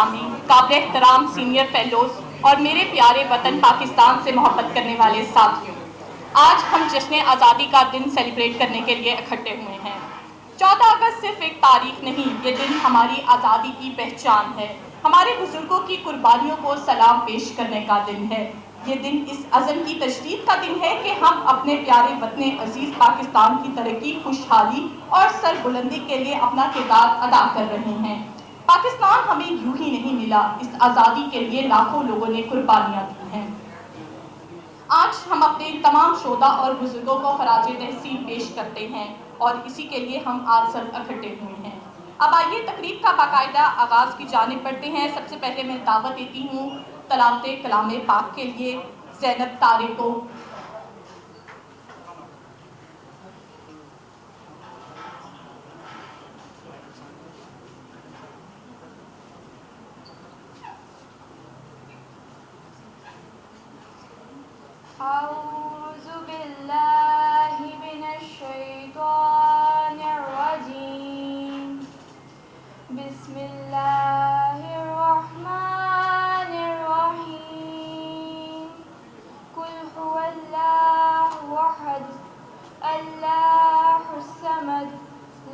قابل احترام senior fellows اور میرے پیارے وطن پاکستان سے محبت کرنے والے ساتھیوں، آج ہم جشن آزادی کا دن سیلیبریٹ کرنے کے لیے اکٹھے ہوئے ہیں۔ 14 اگست صرف ایک تاریخ نہیں، یہ دن ہماری آزادی کی پہچان ہے، ہمارے بزرگوں کی قربانیوں کو سلام پیش کرنے کا دن ہے۔ یہ دن اس عزم کی تجدید کا دن ہے کہ ہم اپنے پیارے وطن عزیز پاکستان کی ترقی، خوشحالی اور سربلندی کے لیے اپنا کردار ادا کر رہے ہیں۔ پاکستان ہمیں یوں ہی نہیں ملا، اس آزادی کے لیے لاکھوں لوگوں نے قربانیاں دی ہیں۔ آج ہم اپنے تمام شہداء اور بزرگوں کو خراج تحسین پیش کرتے ہیں اور اسی کے لیے ہم آج سب اکٹھے ہوئے ہیں۔ اب آئیے تقریب کا باقاعدہ آغاز کی جانب بڑھتے ہیں۔ سب سے پہلے میں دعوت دیتی ہوں تلاوت کلام پاک کے لیے زینب طارق کو۔ أعوذ بالله من الشيطان الرجيم بسم الله الرحمن الرحيم قل هو الله أحد الله الصمد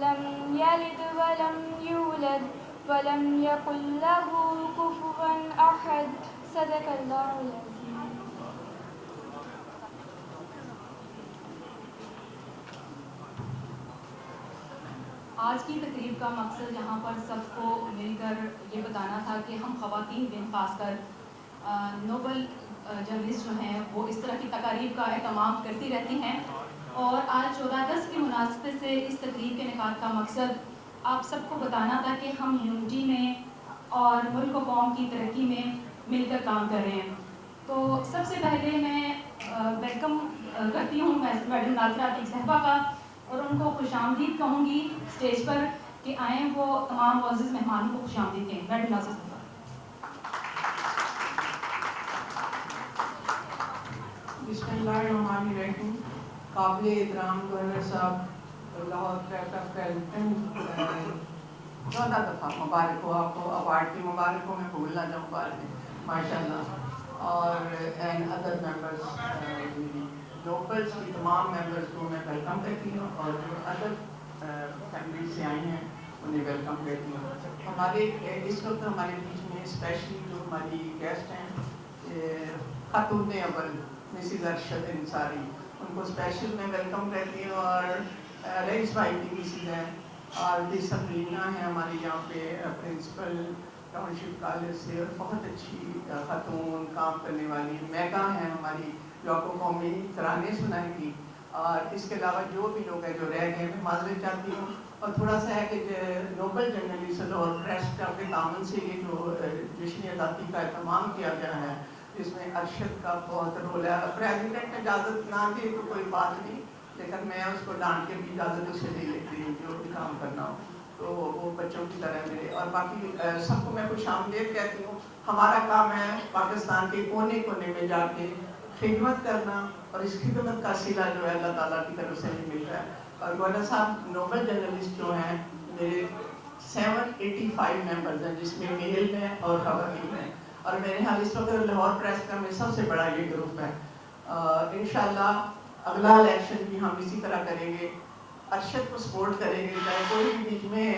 لم يلد ولم يولد ولم يكن له كفوا أحد صدق الله العظيم۔ آج کی تقریب کا مقصد یہاں پر سب کو مل کر یہ بتانا تھا کہ ہم خواتین دن خاص کر نوبل جرنلسٹ جو ہیں وہ اس طرح کی تقاریب کا اہتمام کرتی رہتی ہیں، اور آج 14 اگست کی مناسبت سے اس تقریب کے انعقاد کا مقصد آپ سب کو بتانا تھا کہ ہم یونٹی میں اور ملک و قوم کی ترقی میں مل کر کام کر رہے ہیں۔ تو سب سے پہلے میں ویلکم کرتی ہوں میڈم ناظرہ عتیق صاحبہ کا، اور ان کو خوش آمدید کہوں گی اسٹیج پر کہ آئیں وہ تمام معزز مہمانوں کو خوش آمدید کہیں۔ میڈم ناظرہ صاحبہ۔ بسم اللہ الرحمن الرحیم۔ قابل احترام گورنر صاحب، لاہور ٹریفک کیپٹن، 14 دفعہ مبارک ہو آپ کو، اوارڈ کی مبارک ہو، میں بھول نہ جاؤں بعد میں، ماشاء اللہ۔ اور اینڈ ادر ممبرس، لوکلس کی تمام ممبرس کو میں ویلکم کرتی ہوں، اور جو ادر فیملی سے آئی ہیں انہیں ویلکم کرتی ہوں۔ ہمارے اس وقت ہمارے بیچ میں اسپیشلی جو ہماری گیسٹ ہیں خاتون اول مسز ارشد انصاری، ان کو اسپیشل میں ویلکم کرتی ہوں، اور رئیس بھائی کی مسز ہیں، اور بھی سبرینا ہیں ہماری یہاں پہ پرنسپل ٹاؤن شپ کالج سے، اور بہت اچھی خاتون کام کرنے والی میگا ہیں ہماری، لوگوں کو میں ترانے سنائے گی۔ اور اس کے علاوہ جو بھی لوگ ہیں جو رہ گئے میں معذرت چاہتی ہوں، اور تھوڑا سا ہے کہ نوبل جرنلسٹ اور پریس کا تعاون سے یہ جو جشن آزادی کا اہتمام کیا گیا ہے، اس میں ارشد کا بہت رول ہے۔ پریزیڈنٹ نے اجازت نہ دی تو کوئی بات نہیں، لیکن میں اس کو ڈانٹ کے بھی اجازت اس سے لے لیتی ہوں، جو بھی کام کرنا ہو تو وہ بچوں کی طرح میرے، اور باقی سب کو میں خوش آمدید کہتی ہوں۔ ہمارا کام ہے پاکستان کے کونے کونے میں جا کے خدمت کرنا، اور اس خدمت کا صلہ جو ہے اللہ تعالیٰ کی طرف سے بھی مل رہا ہے۔ اور گورنر صاحب نوبل جرنلسٹ جو ہیں میرے 785 ممبرز ہیں، جس میں میل ہیں اور خواتین ہیں، اور میرے خیال اس وقت لاہور پریس کا میں سب سے بڑا یہ گروپ ہے۔ انشاءاللہ اگلا الیکشن بھی ہم اسی طرح کریں گے، ارشد کو سپورٹ کریں گے، چاہے کوئی بھی بیچ میں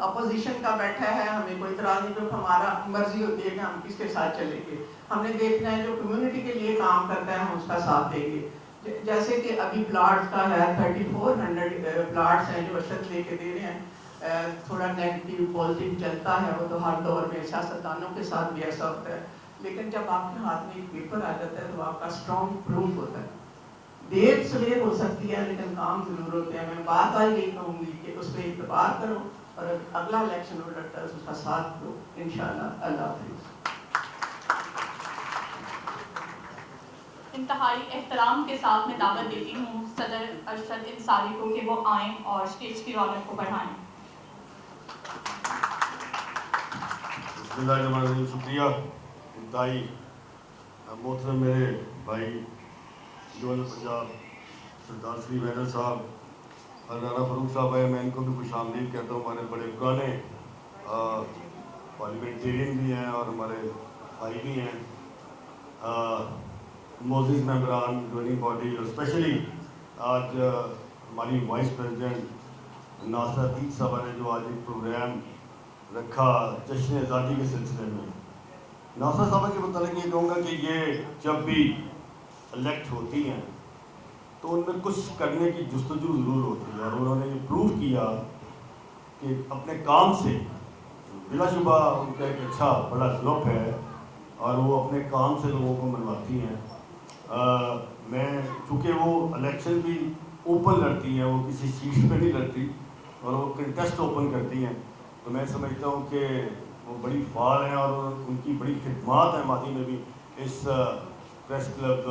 اپوزیشن کا بیٹھا ہے، ہمیں کوئی اعتراض نہیں، تو ہمارا مرضی ہوتی ہے کہ ہم کس کے ساتھ چلیں گے، ہم نے دیکھنا ہے جو کمیونٹی کے لیے کام کرتا ہے ہم اس کا ساتھ دیں گے۔ جیسے کہ ابھی پلاٹس کا ہے 3400 پلاٹس ہیں جو ارشد لے کے دے رہے ہیں، تھوڑا نیگیٹو پازیٹیو چلتا ہے، وہ تو ہر دور میں سیاستدانوں کے ساتھ بھی ایسا ہوتا ہے، لیکن جب آپ کے ہاتھ میں ایک پیپر آ جاتا ہے تو آپ کا اسٹرانگ پروف ہوتا ہے۔ دیر سویر ہو سکتی ہے لیکن کام ضرور ہوتے ہیں۔ میں بار بار یہی کہوں گی کہ اس پہ اعتبار کرو، اور اگلا الیکشن ہو لڑتا ہے اس کا ساتھ دو انشاءاللہ۔ اللہ حافظ۔ انتہائی احترام کے ساتھ میں دعوت دیتی ہوں صدر ارشد انصاری کو کہ وہ آئیں اور اسٹیج کی رونق کو بڑھائیں۔ بسم اللہ الرحمن الرحیم۔ شکریہ انتہائی محترم میرے بھائی گورنر پنجاب سردار شری ویدر صاحب اور رانا فاروق صاحب آئے، میں ان کو بھی خوش آمدید کہتا ہوں، ہمارے بڑے پرانے پارلیمنٹیرین بھی ہیں اور ہمارے بھائی بھی ہیں, معزز ممبران گورننگ باڈی, اور اسپیشلی آج ہماری وائس پریزیڈنٹ ناصرہ عتیق صاحبہ نے جو آج ایک پروگرام رکھا جشن آزادی کے سلسلے میں. ناصرہ صاحبہ کے متعلق یہ کہوں گا کہ یہ جب بھی الیکٹ ہوتی ہیں تو ان میں کچھ کرنے کی جستجو ضرور ہوتی ہے, اور انہوں نے یہ پروو کیا کہ اپنے کام سے بلا شبہ ان کا ایک اچھا بڑا گروپ ہے اور وہ اپنے کام سے لوگوں کو منواتی ہیں. میں چونکہ وہ الیکشن بھی اوپن لڑتی ہیں, وہ کسی سیٹ پہ نہیں لڑتی اور وہ کنٹیسٹ اوپن کرتی ہیں, تو میں سمجھتا ہوں کہ وہ بڑی فعال ہیں اور ان کی بڑی خدمات ہیں ماضی میں بھی اس پریس کلب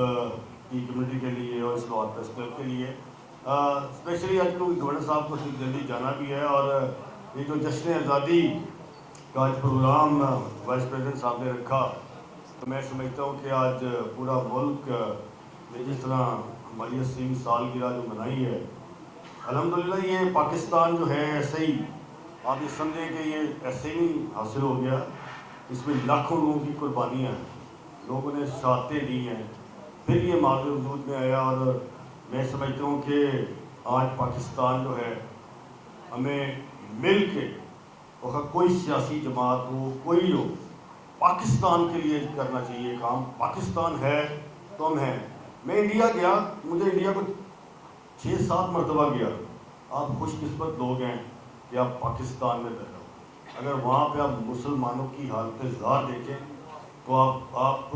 کی کمیونٹی کے لیے اور اس لاہور پریس کلب کے لیے. اسپیشلی آج کل گورنر صاحب کو جلدی جانا بھی ہے, اور یہ جو جشن آزادی کا آج پروگرام وائس پریزیڈنٹ صاحب نے رکھا, تو میں سمجھتا ہوں کہ آج پورا ملک میں جس طرح ہماری 80ویں سالگرہ جو منائی ہے, الحمدللہ یہ پاکستان جو ہے ایسے ہی آپ یہ سمجھیں کہ یہ ایسے ہی حاصل ہو گیا. اس میں لاکھوں لوگوں کی قربانیاں ہیں, لوگوں نے شہادتیں دی ہیں, پھر یہ معاملہ وجود میں آیا. اور میں سمجھتا ہوں کہ آج پاکستان جو ہے ہمیں مل کے, اور کوئی سیاسی جماعت ہو کوئی ہو, پاکستان کے لیے کرنا چاہیے کام. پاکستان ہے تو ہم ہیں. میں انڈیا گیا, مجھے انڈیا کو 6-7 مرتبہ گیا. آپ خوش قسمت لوگ ہیں کہ آپ پاکستان میں پیدا ہو. اگر وہاں پہ آپ مسلمانوں کی حالت زار دیکھیں تو آپ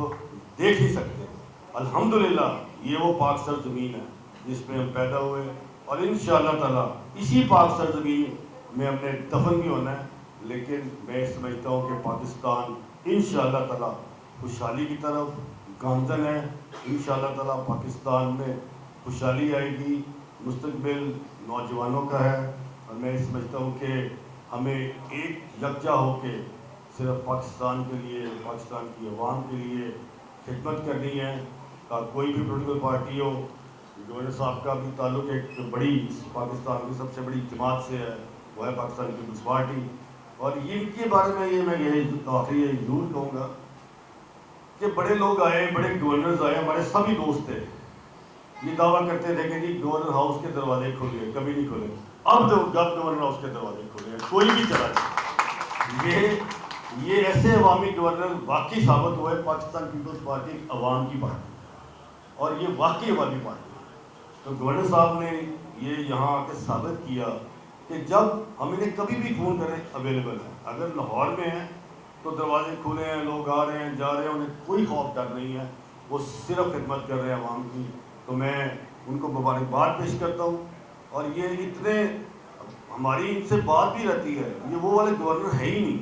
دیکھ ہی سکتے ہیں. الحمدللہ یہ وہ پاک سرزمین ہے جس پہ ہم پیدا ہوئے, اور انشاءاللہ تعالیٰ اسی پاک سرزمین میں ہم نے دفن بھی ہونا ہے. لیکن میں سمجھتا ہوں کہ پاکستان انشاءاللہ تعالیٰ خوشحالی کی طرف گامزن ہے. انشاءاللہ تعالیٰ پاکستان میں خوشحالی آئے گی, مستقبل نوجوانوں کا ہے. اور میں سمجھتا ہوں کہ ہمیں ایک یکجا ہو کے صرف پاکستان کے لیے, پاکستان کی عوام کے لیے خدمت کرنی ہے. کوئی بھی پولیٹیکل پارٹی ہو, گورنر صاحب کا بھی تعلق ایک بڑی پاکستان کی سب سے بڑی جماعت سے ہے, وہ ہے پاکستان پیپلز پارٹی. اور ان کے بارے میں یہ آخری ضرور کہوں گا کہ بڑے لوگ آئے, بڑے گورنرز آئے, ہمارے سبھی دوست تھے, یہ دعویٰ کرتے تھے کہ جی گورنر ہاؤس کے دروازے کھولے, کبھی نہیں کھولے. اب جب گورنر ہاؤس کے دروازے کھولے کوئی بھی چلا جائے, یہ ایسے عوامی گورنر واقعی ثابت ہوئے. پاکستان پیپلز پارٹی عوام کی پارٹی اور یہ واقعی عوامی پارٹی. تو گورنر صاحب نے یہ یہاں آ کے ثابت کیا کہ جب ہم انہیں کبھی بھی فون کریں اویلیبل ہیں. اگر لاہور میں ہیں تو دروازے کھلے ہیں, لوگ آ رہے ہیں, جا رہے ہیں, انہیں کوئی خوف ڈر نہیں ہے, وہ صرف خدمت کر رہے ہیں عوام کی. تو میں ان کو مبارکباد پیش کرتا ہوں. اور یہ اتنے ہماری ان سے بات بھی رہتی ہے, یہ وہ والے گورنر ہے ہی نہیں.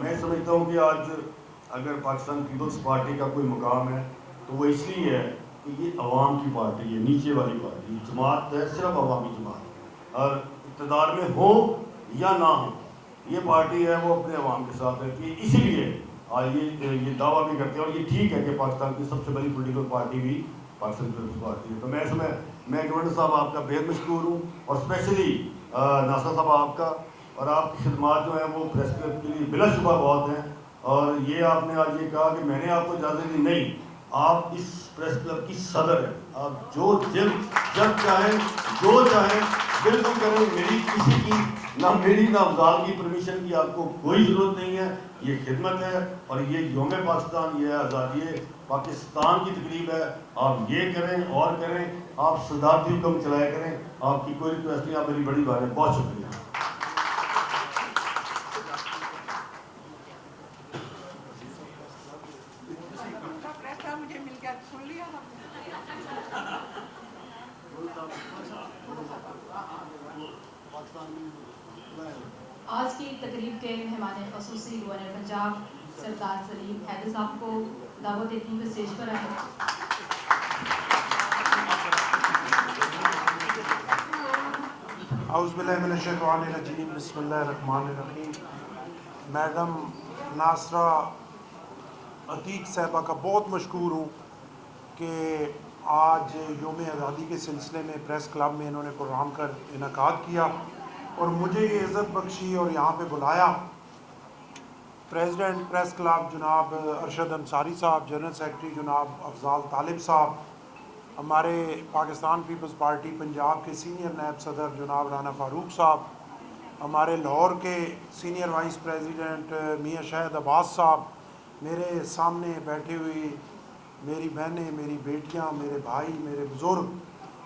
میں سمجھتا ہوں کہ آج اگر پاکستان پیپلز پارٹی کا کوئی مقام ہے تو وہ اس لیے ہے کہ یہ عوام کی پارٹی ہے, نیچے والی پارٹی, جماعت ہے صرف عوامی جماعت. اور اقتدار میں ہو یا نہ ہو, یہ پارٹی ہے وہ اپنے عوام کے ساتھ رہتی ہے. اسی لیے آج یہ دعویٰ بھی کرتے ہیں, اور یہ ٹھیک ہے کہ پاکستان کی سب سے بڑی پولیٹیکل پارٹی بھی پاکستان پیپلز پارٹی ہے. تو میں گورنر صاحب آپ کا بہت مشکور ہوں, اور اسپیشلی ناصر صاحب آپ کا, اور آپ کی خدمات جو ہیں وہ پریس کلب کے لیے بلا شبہ بہت ہیں. اور یہ آپ نے آج یہ کہا کہ میں نے آپ کو اجازت دی, نہیں, آپ اس پریس کلب کی صدر ہیں. آپ جو جب چاہیں جو چاہیں بالکل کریں. میری کسی کی نہ میری نہ افضال کی پرمیشن کی آپ کو کوئی ضرورت نہیں ہے. یہ خدمت ہے, اور یہ یوم پاکستان, یہ آزادی پاکستان کی تقریب ہے. آپ یہ کریں اور کریں, آپ صدارتی حکم چلایا کریں. آپ کی کوئی ریکویسٹ نہیں, آپ میری بڑی بات ہے. بہت شکریہ. آج کی تقریب کے مہمان خصوصی گورنر پنجاب سردار سلیم حیدر صاحب کو دعوت دیتی ہوں کہ اسٹیج پر آئیں. اعوذ باللہ من الشیطان الرجیم, بسم اللہ الرحمن الرحیم. میڈم ناصرہ عتیق صاحبہ کا بہت مشکور ہوں کہ آج یوم آزادی کے سلسلے میں پریس کلب میں انہوں نے پروگرام کا انعقاد کیا اور مجھے یہ عزت بخشی اور یہاں پہ بلایا. پریزیڈنٹ پریس کلب جناب ارشد انصاری صاحب، جنرل سیکرٹری جناب افضال طالب صاحب، ہمارے پاکستان پیپلز پارٹی پنجاب کے سینئر نائب صدر جناب رانا فاروق صاحب، ہمارے لاہور کے سینئر وائس پریزیڈنٹ میاں شاہد عباس صاحب، میرے سامنے بیٹھی ہوئی میری بہنیں، میری بیٹیاں، میرے بھائی، میرے بزرگ،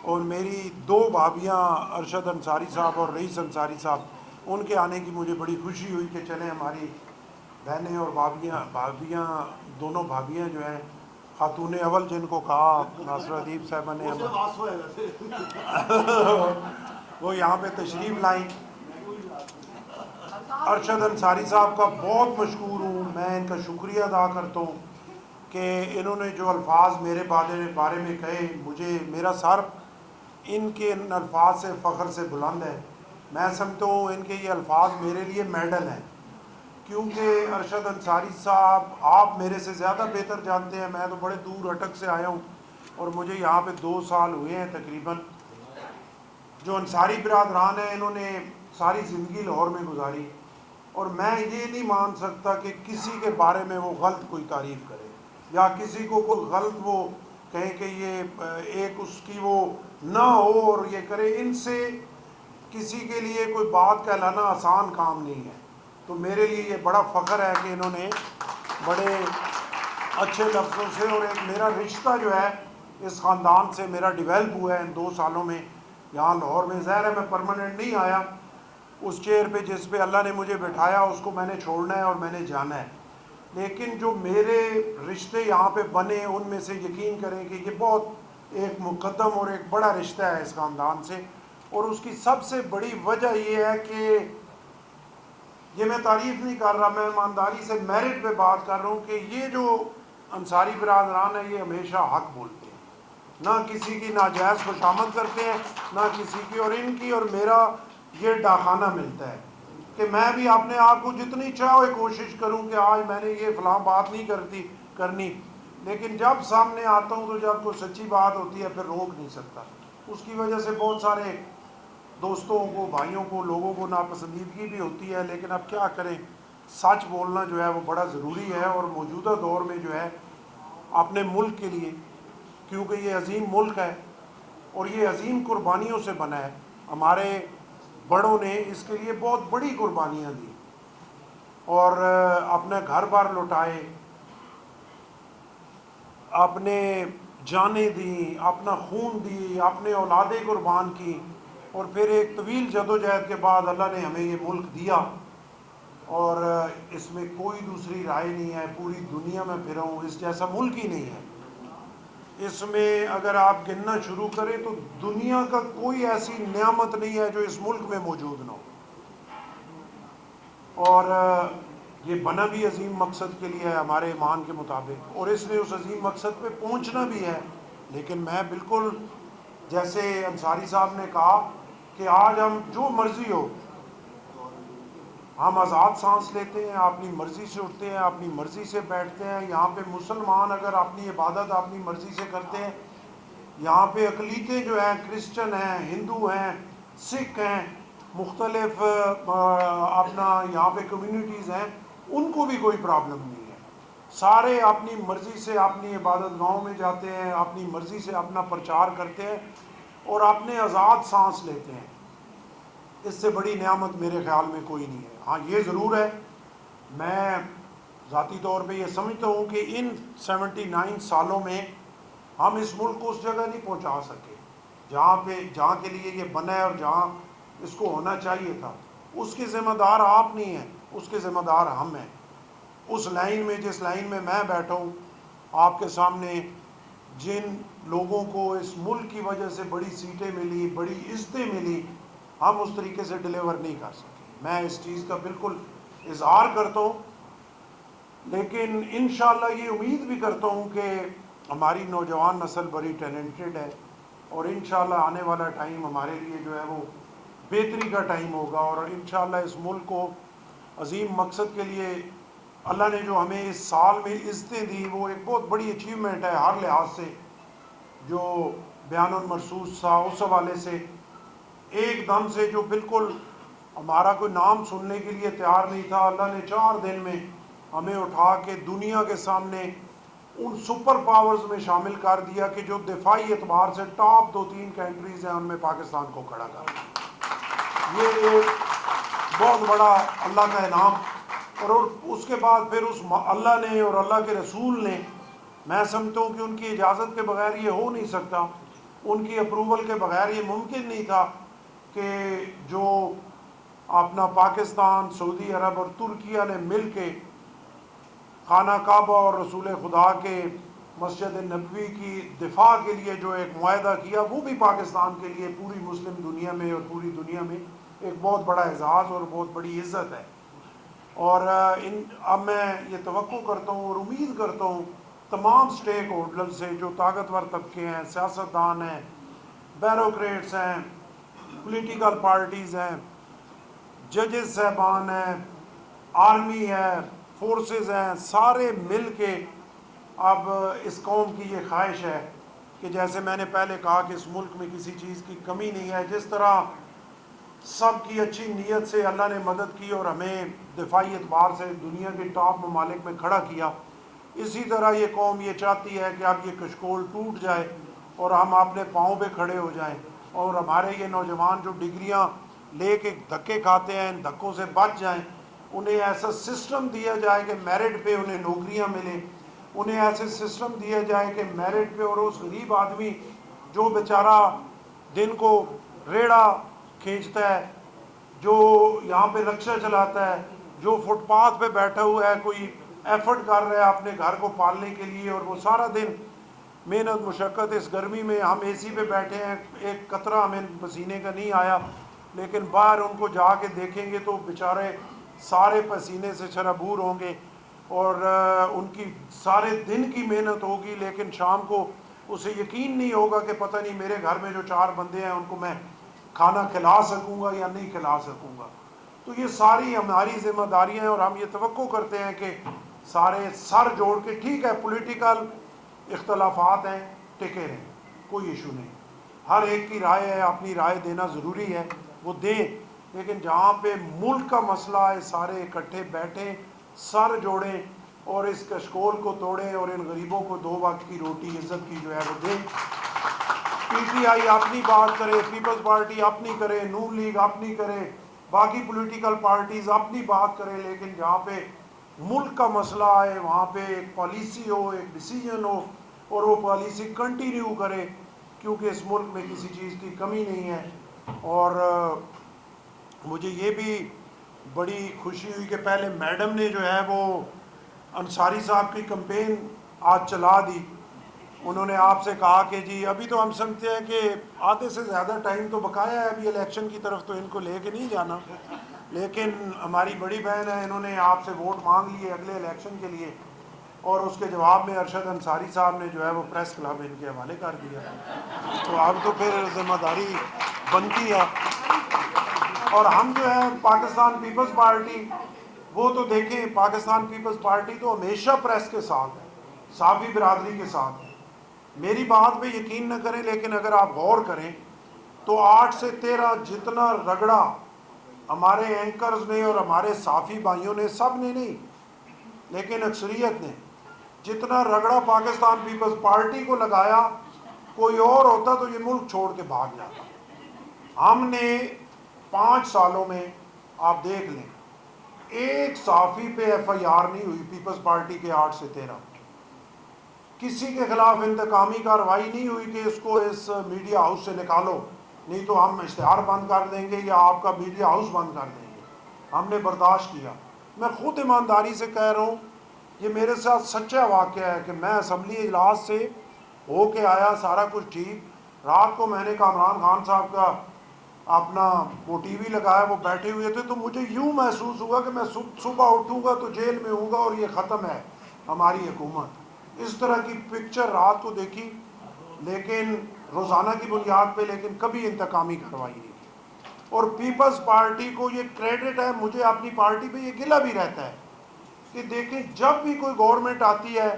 اور میری 2 بھابیاں ارشد انصاری صاحب اور رئیس انصاری صاحب، ان کے آنے کی مجھے بڑی خوشی ہوئی کہ چلیں ہماری بہنیں اور بھابیاں دونوں بھابیاں جو ہیں خاتون اول جن کو کہا ناصرہ ادیب صاحبہ نے وہ یہاں پہ تشریف لائیں۔ ارشد انصاری صاحب کا بہت مشکور ہوں، میں ان کا شکریہ ادا کرتا ہوں کہ انہوں نے جو الفاظ میرے بارے میں کہے، میرا سر ان کے ان الفاظ سے فخر سے بلند ہے۔ میں سمجھتا ہوں ان کے یہ الفاظ میرے لیے میڈل ہیں، کیونکہ ارشد انصاری صاحب آپ میرے سے زیادہ بہتر جانتے ہیں، میں تو بڑے دور اٹک سے آیا ہوں اور مجھے یہاں پہ 2 سال ہوئے ہیں تقریباً۔ جو انصاری برادران ہیں انہوں نے ساری زندگی لاہور میں گزاری، اور میں یہ نہیں مان سکتا کہ کسی کے بارے میں وہ غلط کوئی تعریف کرے یا کسی کو کوئی غلط وہ کہیں کہ یہ ایک اس کی وہ نہ ہو اور یہ کرے۔ ان سے کسی کے لیے کوئی بات کہلانا آسان کام نہیں ہے، تو میرے لیے یہ بڑا فخر ہے کہ انہوں نے بڑے اچھے لفظوں سے، اور ایک میرا رشتہ جو ہے اس خاندان سے میرا ڈیولپ ہوا ہے ان 2 سالوں میں یہاں لاہور میں۔ ظاہر ہے میں پرماننٹ نہیں آیا، اس چیئر پہ جس پہ اللہ نے مجھے بٹھایا اس کو میں نے چھوڑنا ہے اور میں نے جانا ہے، لیکن جو میرے رشتے یہاں پہ بنے ان میں سے یقین کریں کہ یہ بہت ایک مقدم اور ایک بڑا رشتہ ہے اس خاندان سے۔ اور اس کی سب سے بڑی وجہ یہ ہے کہ یہ میں تعریف نہیں کر رہا، میں ایمانداری سے میرٹ پہ بات کر رہا ہوں کہ یہ جو انصاری برادران ہیں یہ ہمیشہ حق بولتے ہیں، نہ کسی کی ناجائز خوشامد کرتے ہیں نہ کسی کی، اور ان کی اور میرا یہ ڈاکخانہ ملتا ہے کہ میں بھی اپنے آپ کو جتنی چاہے کوشش کروں کہ آج میں نے یہ فلاں بات نہیں کرنی، لیکن جب سامنے آتا ہوں تو جب کوئی سچی بات ہوتی ہے پھر روک نہیں سکتا۔ اس کی وجہ سے بہت سارے دوستوں کو، بھائیوں کو، لوگوں کو ناپسندیدگی بھی ہوتی ہے، لیکن اب کیا کریں، سچ بولنا جو ہے وہ بڑا ضروری ہے۔ اور موجودہ دور میں جو ہے اپنے ملک کے لیے، کیونکہ یہ عظیم ملک ہے اور یہ عظیم قربانیوں سے بنا ہے، ہمارے بڑوں نے اس کے لیے بہت بڑی قربانیاں دی اور اپنے گھر بار لٹائے، اپنے جانیں دیں، اپنا خون دی، اپنے اولادیں قربان کی، اور پھر ایک طویل جدوجہد کے بعد اللہ نے ہمیں یہ ملک دیا، اور اس میں کوئی دوسری رائے نہیں ہے۔ پوری دنیا میں پھرا ہوں، اس جیسا ملک ہی نہیں ہے۔ اس میں اگر آپ گننا شروع کریں تو دنیا کا کوئی ایسی نعمت نہیں ہے جو اس ملک میں موجود نہ ہو، اور یہ بنا بھی عظیم مقصد کے لیے ہے ہمارے ایمان کے مطابق، اور اس نے اس عظیم مقصد پہ پہنچنا بھی ہے۔ لیکن میں بالکل جیسے انصاری صاحب نے کہا کہ آج ہم جو مرضی ہو ہم آزاد سانس لیتے ہیں، اپنی مرضی سے اٹھتے ہیں، اپنی مرضی سے بیٹھتے ہیں۔ یہاں پہ مسلمان اگر اپنی عبادت اپنی مرضی سے کرتے ہیں، یہاں پہ اقلیتیں جو ہیں، کرسچن ہیں، ہندو ہیں، سکھ ہیں، مختلف اپنا یہاں پہ کمیونٹیز ہیں، ان کو بھی کوئی پرابلم نہیں ہے۔ سارے اپنی مرضی سے اپنی عبادت گاہوں میں جاتے ہیں، اپنی مرضی سے اپنا پرچار کرتے ہیں اور اپنے آزاد سانس لیتے ہیں۔ اس سے بڑی نعمت میرے خیال میں کوئی نہیں ہے۔ ہاں یہ ضرور ہے، میں ذاتی طور پہ یہ سمجھتا ہوں کہ ان 79 سالوں میں ہم اس ملک کو اس جگہ نہیں پہنچا سکے جہاں کے لیے یہ بنا ہے اور جہاں اس کو ہونا چاہیے تھا۔ اس کے ذمہ دار آپ نہیں ہیں، اس کے ذمہ دار ہم ہیں۔ اس لائن میں جس لائن میں میں بیٹھا ہوں آپ کے سامنے، جن لوگوں کو اس ملک کی وجہ سے بڑی سیٹیں ملی، بڑی عزتیں ملی، ہم اس طریقے سے ڈیلیور نہیں کر سکے۔ میں اس چیز کا بالکل اظہار کرتا ہوں، لیکن انشاءاللہ یہ امید بھی کرتا ہوں کہ ہماری نوجوان نسل بڑی ٹیلنٹڈ ہے، اور انشاءاللہ آنے والا ٹائم ہمارے لیے جو ہے وہ بہتری کا ٹائم ہوگا، اور انشاءاللہ اس ملک کو عظیم مقصد کے لیے اللہ نے جو ہمیں اس سال میں عزتیں دی وہ ایک بہت بڑی اچیومنٹ ہے ہر لحاظ سے، جو بیان المرصوص تھا اس حوالے سے ایک دم سے جو بالکل ہمارا کوئی نام سننے کے لیے تیار نہیں تھا، اللہ نے 4 دن میں ہمیں اٹھا کے دنیا کے سامنے ان سپر پاورز میں شامل کر دیا کہ جو دفاعی اعتبار سے ٹاپ 2-3 کنٹریز ہیں ان میں پاکستان کو کھڑا کر دیا. یہ ایک بہت بڑا اللہ کا انعام. اور اس کے بعد پھر اس اللہ نے اور اللہ کے رسول نے، میں سمجھتا ہوں کہ ان کی اجازت کے بغیر یہ ہو نہیں سکتا، ان کی اپروول کے بغیر یہ ممکن نہیں تھا کہ جو اپنا پاکستان، سعودی عرب اور ترکیہ نے مل کے خانہ کعبہ اور رسول خدا کے مسجد نبوی کی دفاع کے لیے جو ایک معاہدہ کیا، وہ بھی پاکستان کے لیے پوری مسلم دنیا میں اور پوری دنیا میں ایک بہت بڑا اعزاز اور بہت بڑی عزت ہے. اور اب میں یہ توقع کرتا ہوں اور امید کرتا ہوں تمام سٹیک ہولڈر سے، جو طاقتور طبقے ہیں، سیاستدان ہیں، بیوروکریٹس ہیں، پولیٹیکل پارٹیز ہیں، ججز صاحبان ہیں، آرمی ہے، فورسز ہیں، سارے مل کے اب اس قوم کی یہ خواہش ہے کہ جیسے میں نے پہلے کہا کہ اس ملک میں کسی چیز کی کمی نہیں ہے، جس طرح سب کی اچھی نیت سے اللہ نے مدد کی اور ہمیں دفاعی اعتبار سے دنیا کے ٹاپ ممالک میں کھڑا کیا، اسی طرح یہ قوم یہ چاہتی ہے کہ اب یہ کشکول ٹوٹ جائے اور ہم اپنے پاؤں پہ کھڑے ہو جائیں، اور ہمارے یہ نوجوان جو ڈگریاں لے کے دھکے کھاتے ہیں ان دھکوں سے بچ جائیں. انہیں ایسا سسٹم دیا جائے کہ میرٹ پہ انہیں نوکریاں ملیں، انہیں ایسے سسٹم دیا جائے کہ میرٹ پہ، اور اس غریب آدمی جو بیچارہ دن کو ریڑھا کھینچتا ہے، جو یہاں پہ رکشہ چلاتا ہے، جو فٹ پاتھ پہ بیٹھا ہوا ہے، کوئی ایفرٹ کر رہا ہے اپنے گھر کو پالنے کے لیے، اور وہ سارا دن محنت مشقت، اس گرمی میں ہم اے سی پہ بیٹھے ہیں، ایک قطرہ ہمیں پسینے کا نہیں آیا، لیکن باہر ان کو جا کے دیکھیں گے تو بیچارے سارے پسینے سے شرابور ہوں گے، اور ان کی سارے دن کی محنت ہوگی، لیکن شام کو اسے یقین نہیں ہوگا کہ پتہ نہیں میرے گھر میں جو 4 بندے ہیں ان کو میں کھانا کھلا سکوں گا یا نہیں کھلا سکوں گا. تو یہ ساری ہماری ذمہ داریاں ہیں، اور ہم یہ توقع کرتے ہیں کہ سارے سر جوڑ کے، ٹھیک ہے پولیٹیکل اختلافات ہیں، ٹکے رہیں، کوئی ایشو نہیں، ہر ایک کی رائے ہے، اپنی رائے دینا ضروری ہے، وہ دیں، لیکن جہاں پہ ملک کا مسئلہ ہے سارے اکٹھے بیٹھیں، سر جوڑیں اور اس کشکول کو توڑیں، اور ان غریبوں کو 2 وقت کی روٹی عزت کی جو ہے وہ دیں. پی ٹی آئی اپنی بات کرے، پیپلز پارٹی اپنی کرے، نون لیگ اپنی کرے، باقی پولیٹیکل پارٹیز اپنی بات کریں، لیکن جہاں پہ ملک کا مسئلہ ہے وہاں پہ ایک پالیسی ہو، ایک ڈیسیجن ہو، اور وہ پالیسی کنٹینیو کرے، کیونکہ اس ملک میں کسی چیز کی کمی نہیں ہے. اور مجھے یہ بھی بڑی خوشی ہوئی کہ پہلے میڈم نے جو ہے وہ انصاری صاحب کی کمپین آج چلا دی. انہوں نے آپ سے کہا کہ جی ابھی تو ہم سمجھتے ہیں کہ آدھے سے زیادہ ٹائم تو بقایا ہے، ابھی الیکشن کی طرف تو ان کو لے کے نہیں جانا، لیکن ہماری بڑی بہن ہے، انہوں نے آپ سے ووٹ مانگ لیے اگلے الیکشن کے لیے، اور اس کے جواب میں ارشد انصاری صاحب نے جو ہے وہ پریس کلب ان کے حوالے کر دیا. تو اب تو پھر ذمہ داری بنتی ہے. اور ہم جو ہے پاکستان پیپلز پارٹی، وہ تو دیکھیں پاکستان پیپلز پارٹی تو ہمیشہ پریس کے ساتھ ہے، صحافی برادری کے ساتھ ہے. میری بات پہ یقین نہ کریں، لیکن اگر آپ غور کریں تو 8 سے 13 جتنا رگڑا ہمارے اینکرز نے اور ہمارے صحافی بھائیوں نے، سب نے نہیں لیکن اکثریت نے، جتنا رگڑا پاکستان پیپلز پارٹی کو لگایا، کوئی اور ہوتا تو یہ ملک چھوڑ کے بھاگ جاتا. ہم نے 5 سالوں میں آپ دیکھ لیں ایک صحافی پہ ایف آئی آر نہیں ہوئی پیپلز پارٹی کے 8 سے 13. کسی کے خلاف انتقامی کارروائی نہیں ہوئی کہ اس کو اس میڈیا ہاؤس سے نکالو، نہیں تو ہم اشتہار بند کر دیں گے یا آپ کا میڈیا ہاؤس بند کر دیں گے. ہم نے برداشت کیا. میں خود ایمانداری سے کہہ رہا ہوں، یہ میرے ساتھ سچا واقعہ ہے کہ میں اسمبلی اجلاس سے ہو کے آیا، سارا کچھ ٹھیک، رات کو میں نے کامران خان صاحب کا اپنا وہ ٹی وی لگایا، وہ بیٹھے ہوئے تھے، تو مجھے یوں محسوس ہوا کہ میں صبح اٹھوں گا تو جیل میں ہوں گا اور یہ ختم ہے ہماری حکومت. اس طرح کی پکچر رات کو دیکھی، لیکن روزانہ کی بنیاد پہ، لیکن کبھی انتقامی کارروائی نہیں کی. اور پیپلز پارٹی کو یہ کریڈٹ ہے، مجھے اپنی پارٹی پہ یہ گلہ بھی رہتا ہے کہ دیکھیں جب بھی کوئی گورنمنٹ آتی ہے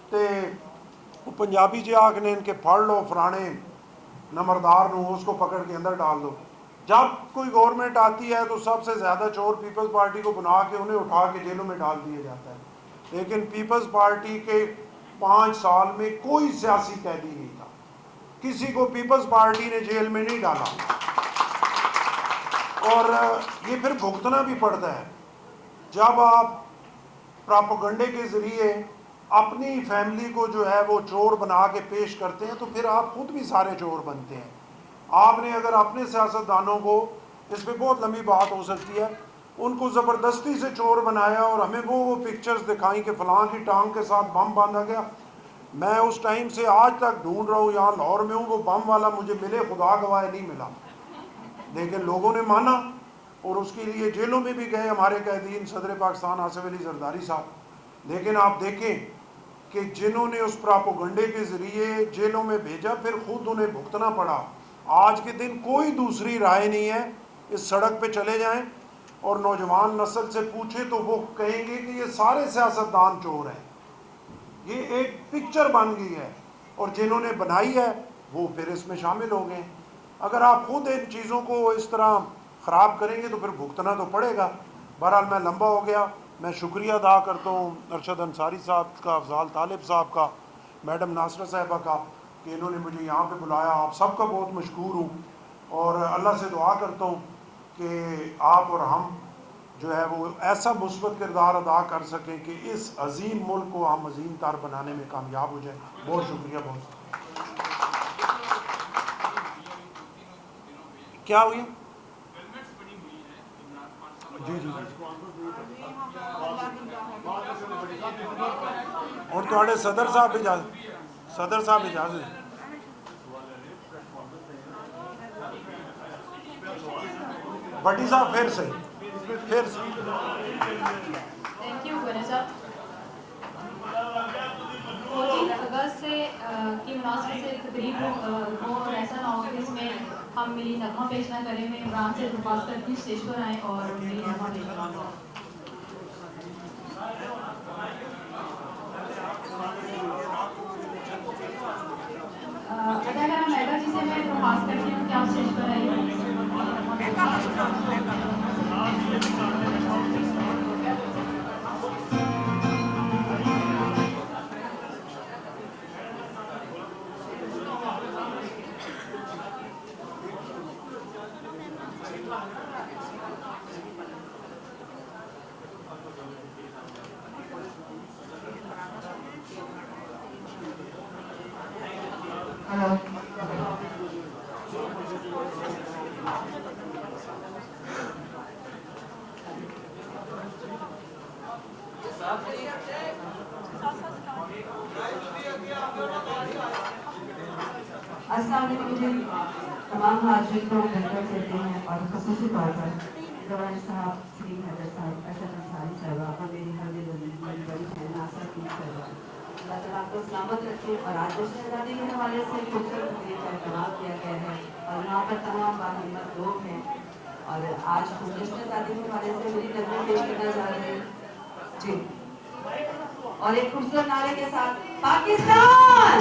تو پنجابی جی آکھنے ان کے پھڑ لو فرانے نمبردار نو، اس کو پکڑ کے اندر ڈال دو. جب کوئی گورنمنٹ آتی ہے تو سب سے زیادہ چور پیپلز پارٹی کو بنا کے انہیں اٹھا کے جیلوں میں ڈال دیا جاتا ہے، لیکن پیپلز پارٹی کے 5 سال میں کوئی سیاسی قیدی نہیں تھا، کسی کو پیپلز پارٹی نے جیل میں نہیں ڈالا، اور یہ پھر بھگتنا بھی پڑتا ہے۔ جب آپ پراپیگنڈے کے ذریعے اپنی فیملی کو جو ہے وہ چور بنا کے پیش کرتے ہیں تو پھر آپ خود بھی سارے چور بنتے ہیں۔ آپ نے اگر اپنے سیاستدانوں کو، اس پہ بہت لمبی بات ہو سکتی ہے، ان کو زبردستی سے چور بنایا اور ہمیں وہ پکچرز دکھائیں کہ فلاں کی ٹانگ کے ساتھ بم باندھا گیا، میں اس ٹائم سے آج تک ڈھونڈ رہا ہوں، یہاں لاہور میں ہوں، وہ بم والا مجھے ملے، خدا گواہ نہیں ملا، لیکن لوگوں نے مانا اور اس کے لیے جیلوں میں بھی گئے ہمارے قیدین، صدر پاکستان آصف علی زرداری صاحب۔ لیکن آپ دیکھیں کہ جنہوں نے اس پراپیگنڈے کے ذریعے جیلوں میں بھیجا پھر خود انہیں بھگتنا پڑا۔ آج کے دن کوئی دوسری رائے نہیں ہے، اس سڑک پہ چلے جائیں اور نوجوان نسل سے پوچھیں تو وہ کہیں گے کہ یہ سارے سیاستدان چور ہیں، یہ ایک پکچر بن گئی ہے، اور جنہوں نے بنائی ہے وہ پھر اس میں شامل ہو گئے۔ اگر آپ خود ان چیزوں کو اس طرح خراب کریں گے تو پھر بھگتنا تو پڑے گا۔ بہرحال میں لمبا ہو گیا، میں شکریہ ادا کرتا ہوں ارشد انصاری صاحب کا، افضال طالب صاحب کا، میڈم ناصرہ صاحبہ کا کہ انہوں نے مجھے یہاں پہ بلایا۔ آپ سب کا بہت مشکور ہوں اور اللہ سے دعا کرتا ہوں کہ آپ اور ہم جو ہے وہ ایسا مثبت کردار ادا کر سکیں کہ اس عظیم ملک کو ہم عظیم تر بنانے میں کامیاب ہو جائیں۔ بہت شکریہ۔ بہت کیا ہوئی؟ جی جی اور تھوڑے صدر صاحب اجازت بٹی صاحب پھر سے تھینک یو گورنر صاحب۔ 14 اگست سے کی مناسبت سے تقریب ہو اور ایسا نہ ہو کہ اس میں ہم ملی نغمہ پیش نہ کریں۔ میں عمران سے درخواست کرتی ہوں اسٹیج پر آئیں اور ملی نغمہ پیش کریں۔ اداکارہ میگا جی سے میں درخواست کرتی ہوں کہ آپ اسٹیج پر آئیے۔ السلام علیکم جی، تمام حاضرین کو بہتر کہتے ہیں اور خصوصی طور پر گورنر صاحب سری حیدر صاحب، ارشد انصاری صاحبہ اور میری ہر دل عزیز میری بڑی بہن ناصرہ صاحبہ، اللہ تعالیٰ آپ کو سلامت رکھے۔ اور آج جشن آزادی کے حوالے سے خوبصورت تقریب کا اہتمام کیا گیا ہے اور یہاں پر تمام باہمت لوگ ہیں، اور آج ہم جشن آزادی کے حوالے سے میری نظمیں پیش کرنا چاہ رہے ہیں جی، اور ایک خوبصورت نعرے کے ساتھ پاکستان